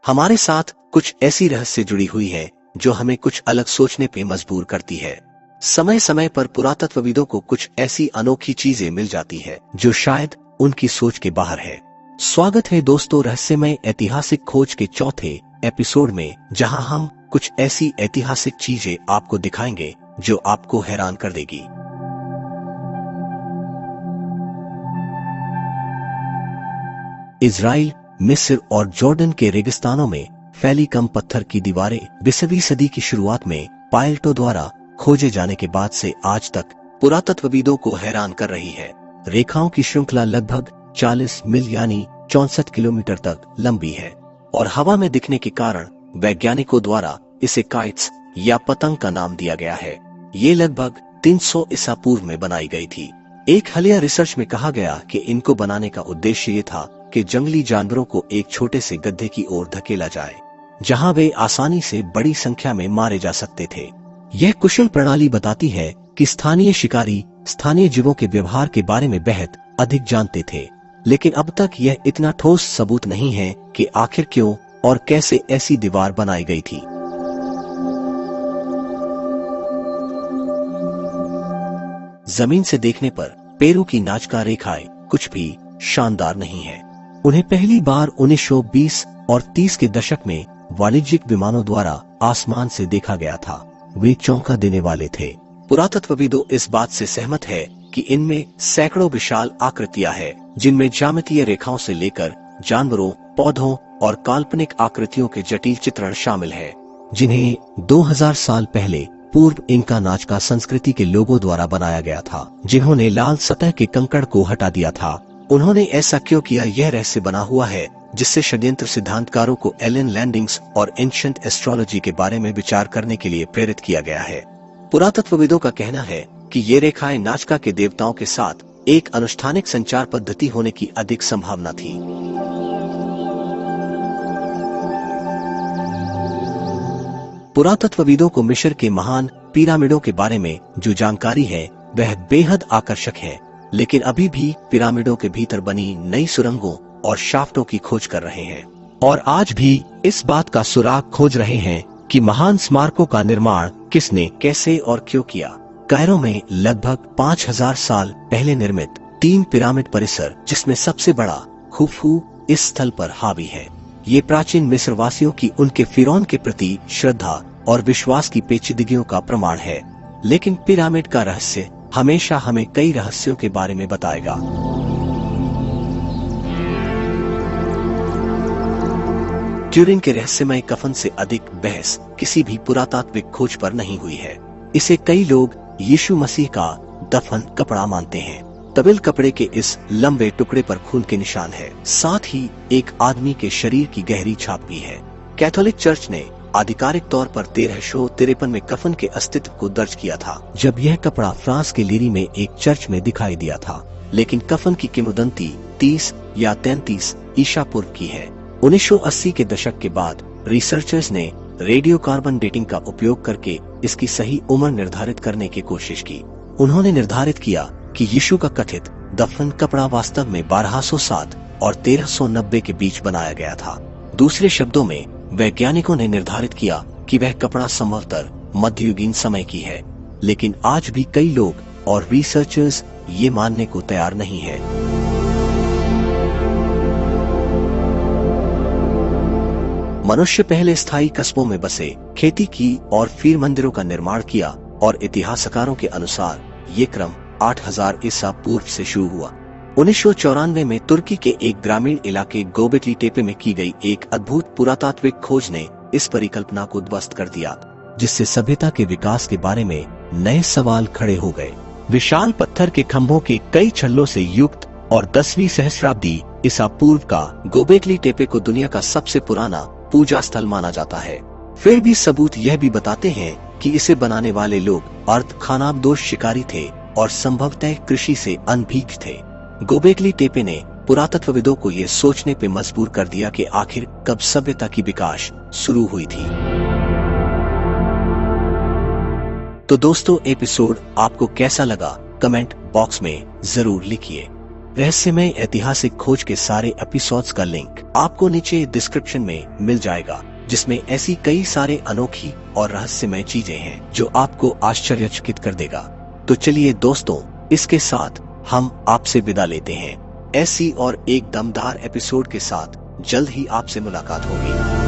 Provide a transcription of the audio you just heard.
हमारे साथ कुछ ऐसी रहस्य जुड़ी हुई है जो हमें कुछ अलग सोचने पे मजबूर करती है। समय समय पर पुरातत्वविदों को कुछ ऐसी अनोखी चीजें मिल जाती है जो शायद उनकी सोच के बाहर है। स्वागत है दोस्तों रहस्यमय ऐतिहासिक खोज के चौथे एपिसोड में, जहां हम कुछ ऐसी ऐतिहासिक चीजें आपको दिखाएंगे जो आपको हैरान कर देगी। इजराइल, मिस्र और जॉर्डन के रेगिस्तानों में फैली कम पत्थर की दीवारें 20वीं सदी की शुरुआत में पायलटों द्वारा खोजे जाने के बाद से आज तक पुरातत्वविदों को हैरान कर रही है। रेखाओं की श्रृंखला लगभग 40 मील यानी 64 किलोमीटर तक लंबी है और हवा में दिखने के कारण वैज्ञानिकों द्वारा इसे काइट्स या पतंग का नाम दिया गया है। ये लगभग 300 ईसा पूर्व में बनाई गई थी। एक हालिया रिसर्च में कहा गया कि इनको बनाने का उद्देश्य ये था कि जंगली जानवरों को एक छोटे से गड्ढे की ओर धकेला जाए, जहां वे आसानी से बड़ी संख्या में मारे जा सकते थे। यह कुशल प्रणाली बताती है कि स्थानीय शिकारी स्थानीय जीवों के व्यवहार के बारे में बेहद अधिक जानते थे, लेकिन अब तक यह इतना ठोस सबूत नहीं है कि आखिर क्यों और कैसे ऐसी दीवार बनाई गई थी। जमीन से देखने पर पेरू की नाजका रेखाएं कुछ भी शानदार नहीं है। उन्हें पहली बार 1920 और 30 के दशक में वाणिज्यिक विमानों द्वारा आसमान से देखा गया था। वे चौंका देने वाले थे। पुरातत्वविदों इस बात से सहमत है कि इनमें सैकड़ों विशाल आकृतियां हैं, जिनमें ज्यामितीय रेखाओं से लेकर जानवरों, पौधों और काल्पनिक आकृतियों के जटिल चित्रण शामिल है, जिन्हें 2000 साल पहले पूर्व इंका नाजका संस्कृति के लोगों द्वारा बनाया गया था, जिन्होंने लाल सतह के कंकड़ को हटा दिया था। उन्होंने ऐसा क्यों किया, यह रहस्य बना हुआ है, जिससे षड्यंत्र सिद्धांतकारों को एलन लैंडिंग्स और एंशिएंट एस्ट्रोलॉजी के बारे में विचार करने के लिए प्रेरित किया गया है। पुरातत्वविदों का कहना है कि ये रेखाएं नाजका के देवताओं के साथ एक अनुष्ठानिक संचार पद्धति होने की अधिक संभावना थी। पुरातत्वविदों को मिस्र के महान पिरामिडों के बारे में जो जानकारी है वह बेहद आकर्षक है, लेकिन अभी भी पिरामिडों के भीतर बनी नई सुरंगों और शाफ्टों की खोज कर रहे हैं और आज भी इस बात का सुराग खोज रहे हैं कि महान स्मारकों का निर्माण किसने, कैसे और क्यों किया। कायरो में लगभग 5000 साल पहले निर्मित 3 पिरामिड परिसर, जिसमें सबसे बड़ा खुफू इस स्थल पर हावी है। ये प्राचीन मिस्र वासियों की उनके फिरौन के प्रति श्रद्धा और विश्वास की पेचीदगियों का प्रमाण है। लेकिन पिरामिड का रहस्य हमेशा हमें कई रहस्यों के बारे में बताएगा। ट्यूरिंग के रहस्यमय कफन से अधिक बहस किसी भी पुरातात्विक खोज पर नहीं हुई है। इसे कई लोग यीशु मसीह का दफन कपड़ा मानते हैं। तबिल कपड़े के इस लंबे टुकड़े पर खून के निशान है, साथ ही एक आदमी के शरीर की गहरी छाप भी है। कैथोलिक चर्च ने आधिकारिक तौर पर 1353 में कफन के अस्तित्व को दर्ज किया था, जब यह कपड़ा फ्रांस के लीरी में एक चर्च में दिखाई दिया था। लेकिन कफन की किंवदंती 30 या 33 ईसा पूर्व की है। 1980 के दशक के बाद रिसर्चर्स ने रेडियो कार्बन डेटिंग का उपयोग करके इसकी सही उम्र निर्धारित करने की कोशिश की। उन्होंने निर्धारित किया कि यीशु का कथित दफन कपड़ा वास्तव में 1207 और 1390 के बीच बनाया गया था। दूसरे शब्दों में वैज्ञानिकों ने निर्धारित किया कि वह कपड़ा संभवतः मध्ययुगीन समय की है, लेकिन आज भी कई लोग और रिसर्चर्स ये मानने को तैयार नहीं है। मनुष्य पहले स्थायी कस्बों में बसे, खेती की और फिर मंदिरों का निर्माण किया और इतिहासकारों के अनुसार ये क्रम 8000 ईसा पूर्व से शुरू हुआ। 1994 में तुर्की के एक ग्रामीण इलाके गोबेकली टेपे में की गई एक अद्भुत पुरातात्विक खोज ने इस परिकल्पना को ध्वस्त कर दिया, जिससे सभ्यता के विकास के बारे में नए सवाल खड़े हो गए। विशाल पत्थर के खंभों के कई छल्लों से युक्त और 10वीं सहस्राब्दी ईसा पूर्व का गोबेकली टेपे को दुनिया का सबसे पुराना पूजा स्थल माना जाता है। फिर भी सबूत यह भी बताते हैं कि इसे बनाने वाले लोग अर्ध खानाबदोश शिकारी थे और संभवतः कृषि से अनभिज्ञ थे। गोबेकली टेपे ने पुरातत्वविदों को यह सोचने पे मजबूर कर दिया कि आखिर कब सभ्यता की विकास शुरू हुई थी। तो दोस्तों, एपिसोड आपको कैसा लगा कमेंट बॉक्स में जरूर लिखिए। रहस्यमय ऐतिहासिक खोज के सारे एपिसोड्स का लिंक आपको नीचे डिस्क्रिप्शन में मिल जाएगा, जिसमें ऐसी कई सारे अनोखी और रहस्यमय चीजें हैं जो आपको आश्चर्यचकित कर देगा। तो चलिए दोस्तों, इसके साथ हम आपसे विदा लेते हैं। ऐसी और एक दमदार एपिसोड के साथ जल्द ही आपसे मुलाकात होगी।